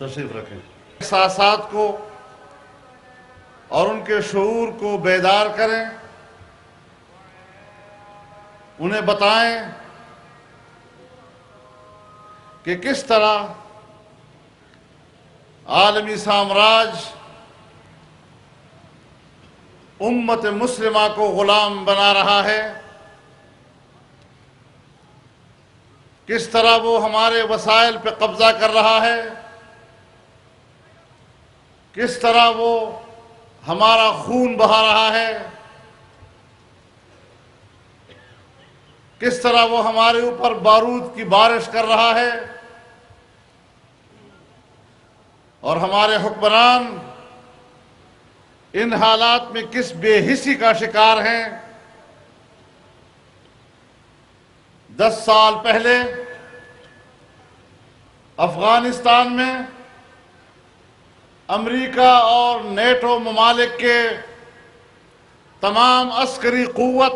تشریف رکھیں۔ احساسات کو اور ان کے شعور کو بیدار کریں، انہیں بتائیں کہ کس طرح عالمی سامراج امت مسلمہ کو غلام بنا رہا ہے، کس طرح وہ ہمارے وسائل پہ قبضہ کر رہا ہے، کس طرح وہ ہمارا خون بہا رہا ہے، کس طرح وہ ہمارے اوپر بارود کی بارش کر رہا ہے، اور ہمارے حکمران ان حالات میں کس بے حسی کا شکار ہیں۔ 10 سال پہلے افغانستان میں امریکہ اور نیٹو ممالک کے تمام عسکری قوت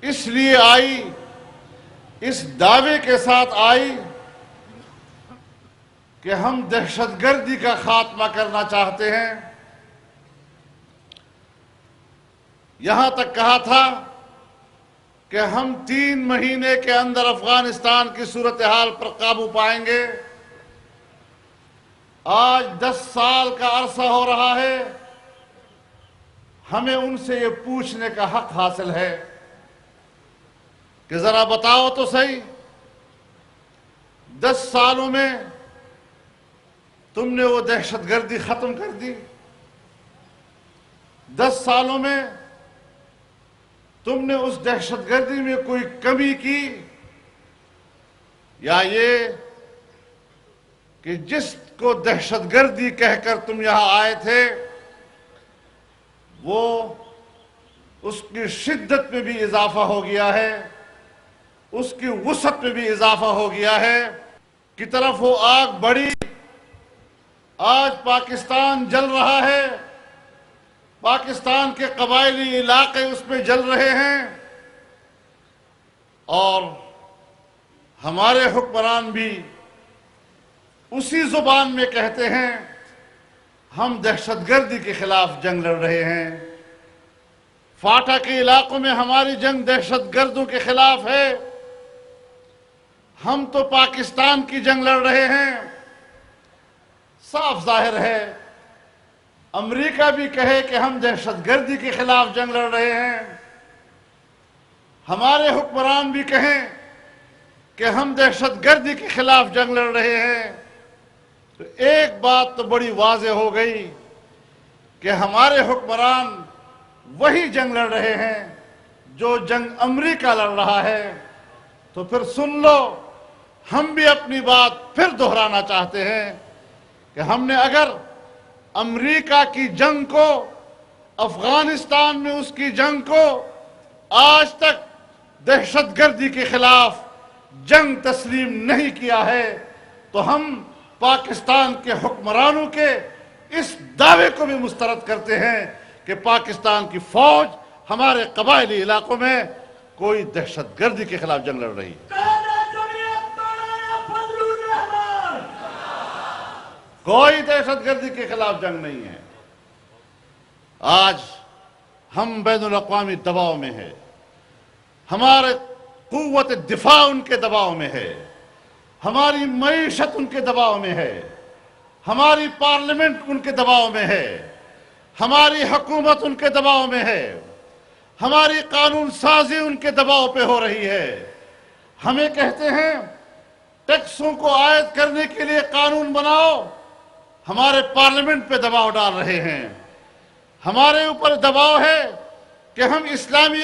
اس لیے آئی، اس دعوے کے ساتھ آئی کہ ہم دہشت گردی کا خاتمہ کرنا چاہتے ہیں۔ یہاں تک کہا تھا کہ ہم 3 مہینے کے اندر افغانستان کی صورتحال پر قابو پائیں گے۔ آج 10 سال کا عرصہ ہو رہا ہے، ہمیں ان سے یہ پوچھنے کا حق حاصل ہے کہ ذرا بتاؤ تو صحیح، 10 سالوں میں تم نے وہ دہشت گردی ختم کر دی؟ 10 سالوں میں تم نے اس دہشت گردی میں کوئی کمی کی، یا یہ کہ جس کو دہشت گردی کہہ کر تم یہاں آئے تھے وہ اس کی شدت میں بھی اضافہ ہو گیا ہے، اس کی وسعت میں بھی اضافہ ہو گیا ہے، کی طرف وہ آگ بڑھی۔ آج پاکستان جل رہا ہے، پاکستان کے قبائلی علاقے اس میں جل رہے ہیں، اور ہمارے حکمران بھی اسی زبان میں کہتے ہیں ہم دہشت گردی کے خلاف جنگ لڑ رہے ہیں۔ فاٹا کے علاقوں میں ہماری جنگ دہشت گردوں کے خلاف ہے، ہم تو پاکستان کی جنگ لڑ رہے ہیں۔ صاف ظاہر ہے امریکہ بھی کہے کہ ہم دہشت گردی کے خلاف جنگ لڑ رہے ہیں، ہمارے حکمران بھی کہیں کہ ہم دہشت گردی کے خلاف جنگ لڑ رہے ہیں، تو ایک بات تو بڑی واضح ہو گئی کہ ہمارے حکمران وہی جنگ لڑ رہے ہیں جو جنگ امریکہ لڑ رہا ہے۔ تو پھر سن لو، ہم بھی اپنی بات پھر دہرانا چاہتے ہیں کہ ہم نے اگر امریکہ کی جنگ کو، افغانستان میں اس کی جنگ کو، آج تک دہشت گردی کے خلاف جنگ تسلیم نہیں کیا ہے، تو ہم پاکستان کے حکمرانوں کے اس دعوے کو بھی مسترد کرتے ہیں کہ پاکستان کی فوج ہمارے قبائلی علاقوں میں کوئی دہشت گردی کے خلاف جنگ لڑ رہی ہے۔ کوئی دہشت گردی کے خلاف جنگ نہیں ہے۔ آج ہم بین الاقوامی دباؤ میں ہیں، ہمارے قوت دفاع ان کے دباؤ میں ہے، ہماری معیشت ان کے دباؤ میں ہے، ہماری پارلیمنٹ ان کے دباؤ میں ہے، ہماری حکومت ان کے دباؤ میں ہے، ہماری قانون سازی ان کے دباؤ پہ ہو رہی ہے۔ ہمیں کہتے ہیں ٹیکسوں کو عائد کرنے کے لیے قانون بناؤ، ہمارے پارلیمنٹ پہ دباؤ ڈال رہے ہیں۔ ہمارے اوپر دباؤ ہے کہ ہم اسلامی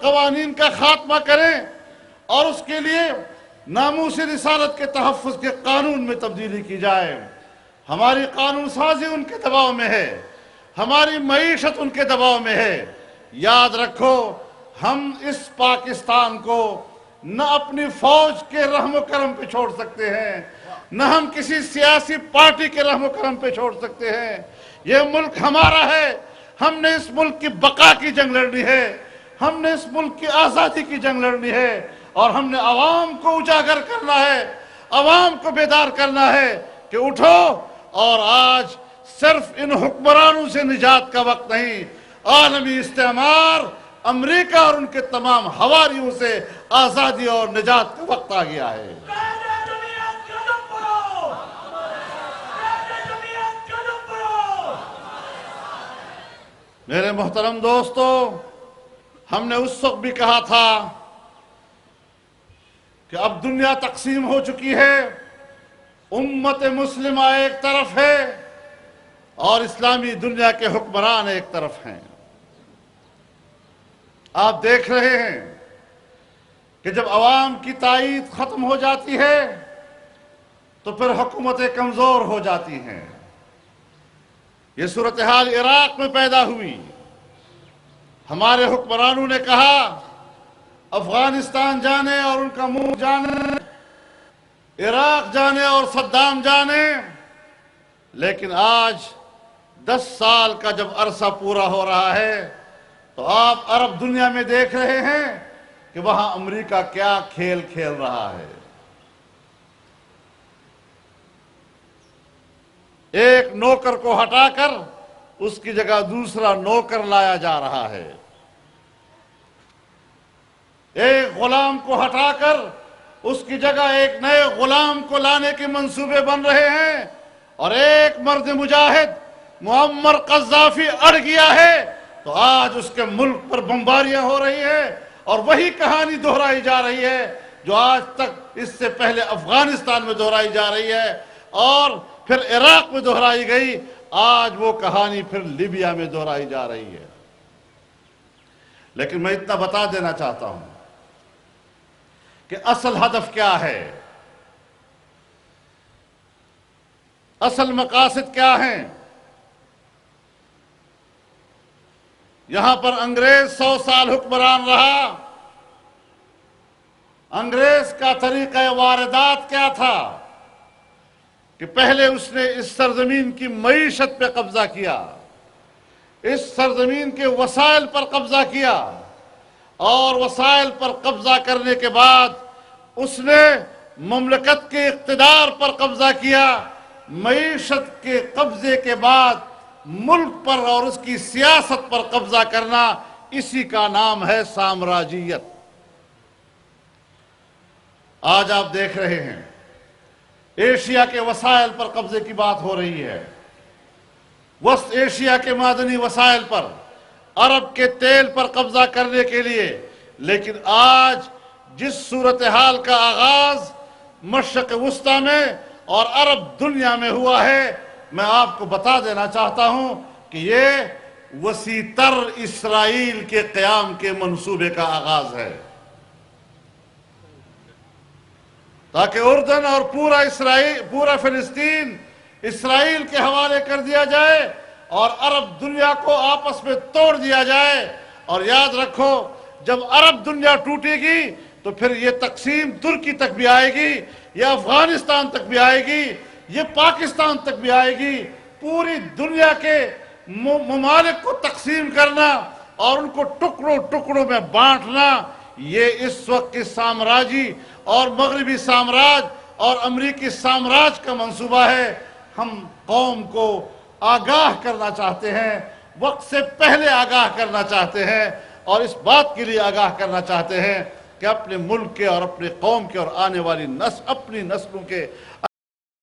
قوانین کا خاتمہ کریں اور اس کے لیے ناموس رسالت کے تحفظ کے قانون میں تبدیلی کی جائے۔ ہماری قانون سازی ان کے دباؤ میں ہے، ہماری معیشت ان کے دباؤ میں ہے۔ یاد رکھو، ہم اس پاکستان کو نہ اپنی فوج کے رحم و کرم پہ چھوڑ سکتے ہیں، نہ ہم کسی سیاسی پارٹی کے رحم و کرم پہ چھوڑ سکتے ہیں۔ یہ ملک ہمارا ہے، ہم نے اس ملک کی بقا کی جنگ لڑنی ہے، ہم نے اس ملک کی آزادی کی جنگ لڑنی ہے، اور ہم نے عوام کو اجاگر کرنا ہے، عوام کو بیدار کرنا ہے کہ اٹھو، اور آج صرف ان حکمرانوں سے نجات کا وقت نہیں، عالمی استعمار امریکہ اور ان کے تمام حواریوں سے آزادی اور نجات کا وقت آ گیا ہے۔ میرے محترم دوستو، ہم نے اس وقت بھی کہا تھا کہ اب دنیا تقسیم ہو چکی ہے، امت مسلمہ ایک طرف ہے اور اسلامی دنیا کے حکمران ایک طرف ہیں۔ آپ دیکھ رہے ہیں کہ جب عوام کی تائید ختم ہو جاتی ہے تو پھر حکومتیں کمزور ہو جاتی ہیں۔ یہ صورتحال عراق میں پیدا ہوئی، ہمارے حکمرانوں نے کہا افغانستان جانے اور ان کا منہ جانے، عراق جانے اور صدام جانے، لیکن آج 10 سال کا جب عرصہ پورا ہو رہا ہے تو آپ عرب دنیا میں دیکھ رہے ہیں کہ وہاں امریکہ کیا کھیل کھیل رہا ہے۔ ایک نوکر کو ہٹا کر اس کی جگہ دوسرا نوکر لایا جا رہا ہے، ایک غلام کو ہٹا کر اس کی جگہ ایک نئے غلام کو لانے کے منصوبے بن رہے ہیں، اور ایک مرد مجاہد معمر قذافی اڑ گیا ہے تو آج اس کے ملک پر بمباریاں ہو رہی ہیں، اور وہی کہانی دہرائی جا رہی ہے جو آج تک اس سے پہلے افغانستان میں دہرائی جا رہی ہے اور پھر عراق میں دہرائی گئی، آج وہ کہانی پھر لیبیا میں دہرائی جا رہی ہے۔ لیکن میں اتنا بتا دینا چاہتا ہوں کہ اصل ہدف کیا ہے، اصل مقاصد کیا ہیں۔ یہاں پر انگریز 100 سال حکمران رہا، انگریز کا طریقہ واردات کیا تھا کہ پہلے اس نے اس سرزمین کی معیشت پہ قبضہ کیا، اس سرزمین کے وسائل پر قبضہ کیا، اور وسائل پر قبضہ کرنے کے بعد اس نے مملکت کے اقتدار پر قبضہ کیا، معیشت کے قبضے کے بعد ملک پر اور اس کی سیاست پر قبضہ کرنا، اسی کا نام ہے سامراجیت۔ آج آپ دیکھ رہے ہیں ایشیا کے وسائل پر قبضے کی بات ہو رہی ہے، وسط ایشیا کے معدنی وسائل پر، عرب کے تیل پر قبضہ کرنے کے لیے۔ لیکن آج جس صورتحال کا آغاز مشرق وسطی میں اور عرب دنیا میں ہوا ہے، میں آپ کو بتا دینا چاہتا ہوں کہ یہ وسیع تر اسرائیل کے قیام کے منصوبے کا آغاز ہے، تاکہ اردن اور پورا فلسطین اسرائیل کے حوالے کر دیا جائے اور عرب دنیا کو آپس میں توڑ دیا جائے۔ اور یاد رکھو، جب عرب دنیا ٹوٹے گی تو پھر یہ تقسیم ترکی تک بھی آئے گی، یہ افغانستان تک بھی آئے گی، یہ پاکستان تک بھی آئے گی۔ پوری دنیا کے ممالک کو تقسیم کرنا اور ان کو ٹکڑوں ٹکڑوں میں بانٹنا، یہ اس وقت کے سامراجی اور مغربی سامراج اور امریکی سامراج کا منصوبہ ہے۔ ہم قوم کو آگاہ کرنا چاہتے ہیں، وقت سے پہلے آگاہ کرنا چاہتے ہیں، اور اس بات کے لیے آگاہ کرنا چاہتے ہیں کہ اپنے ملک کے اور اپنے قوم کے اور آنے والی اپنی نسلوں کے